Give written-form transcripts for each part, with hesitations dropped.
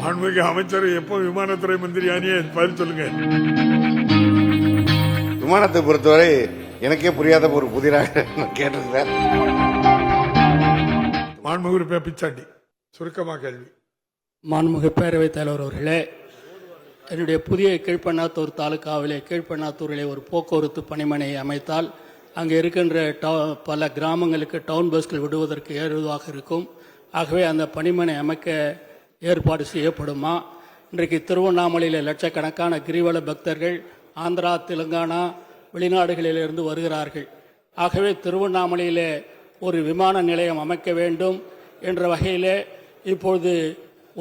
ஆன்மீக அமைச்சர் எப்போ விமானத்துறை மந்திரியானியே பதில் சொல்லுங்க. விமானத்தை பொறுத்தவரை எனக்கே புரியாத ஒரு புதிராக கேட்டிருக்கிறார். மாண்புமிகு பிச்சாண்டி சுருக்கமாக கேள்வி. மாண்புமிகு பேரவைத் தலைவர் அவர்களே, என்னுடைய புதிய கீழ்பண்ணாத்தூர் தாலுகாவிலே கீழ்பண்ணாத்தூரிலே ஒரு போக்குவரத்து பணிமனையை அமைத்தால் அங்கே இருக்கின்ற பல கிராமங்களுக்கு டவுன் பஸ்கள் விடுவதற்கு ஏதுவாக இருக்கும். ஆகவே அந்த பணிமனை அமைக்க ஏற்பாடு செய்யப்படுமா? இன்றைக்கு திருவண்ணாமலையில் லட்சக்கணக்கான கிரிவல பக்தர்கள் ஆந்திரா, தெலுங்கானா, வெளிநாடுகளிலிருந்து வருகிறார்கள். ஆகவே திருவண்ணாமலையிலே ஒரு விமான நிலையம் அமைக்க வேண்டும் என்ற வகையிலே இப்பொழுது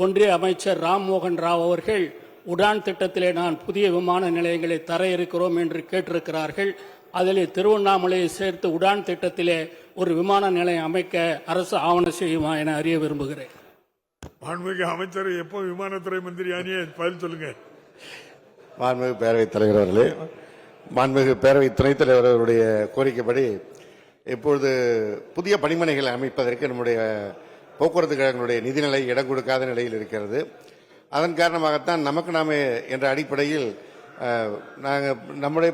ஒன்றிய அமைச்சர் ராம்மோகன் ராவ் அவர்கள் உடான் திட்டத்திலே நான் புதிய விமான நிலையங்களை தர இருக்கிறோம் என்று கேட்டிருக்கிறார்கள். அதில் திருவண்ணாமலையை சேர்த்து உடான் திட்டத்திலே ஒரு விமான நிலையம் அமைக்க அரசு ஆவணம் செய்யுமா என அறிய விரும்புகிறேன். மாண்புமிகு அமைச்சர் எப்போ விமானத்துறை மந்திரியானியே பதில் சொல்லுங்க. மாண்புமிகு பேரவைத் தலைவர் அவர்களே, மாண்புமிகு பேரவை துணைத் தலைவர் அவருடைய கோரிக்கைப்படி இப்பொழுது புதிய பணிமனைகளை அமைப்பதற்கு நம்முடைய போக்குவரத்து கழகங்களுடைய நிதிநிலை இடம் கொடுக்காத நிலையில் இருக்கிறது. அதன் காரணமாகத்தான் நமக்கு நாமே என்ற அடிப்படையில் நாங்கள் நம்முடைய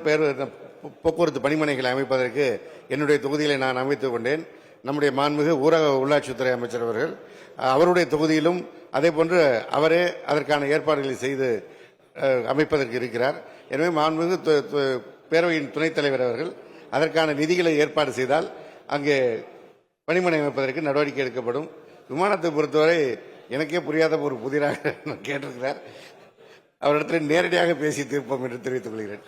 போக்குவரத்து பணிமனைகளை அமைப்பதற்கு என்னுடைய தொகுதியிலே நான் அமைத்துக் கொண்டேன். நம்முடைய மாண்புமிகு ஊரக உள்ளாட்சித்துறை அமைச்சர் அவர்கள் அவருடைய தொகுதியிலும் அதே போன்று அவரே அதற்கான ஏற்பாடுகளை செய்து அமைப்பதற்கு இருக்கிறார். எனவே மாண்புமிகு பேரவையின் துணைத் தலைவர் அவர்கள் அதற்கான நிதிகளை ஏற்பாடு செய்தால் அங்கே பணிமனை அமைப்பதற்கு நடவடிக்கை எடுக்கப்படும். விமானத்தை பொறுத்தவரை எனக்கே புரியாத ஒரு புதிராக கேட்டிருக்கிறார். அவரிடத்தில் நேரடியாக பேசி தீர்ப்போம் என்று தெரிவித்துக் கொள்கிறேன்.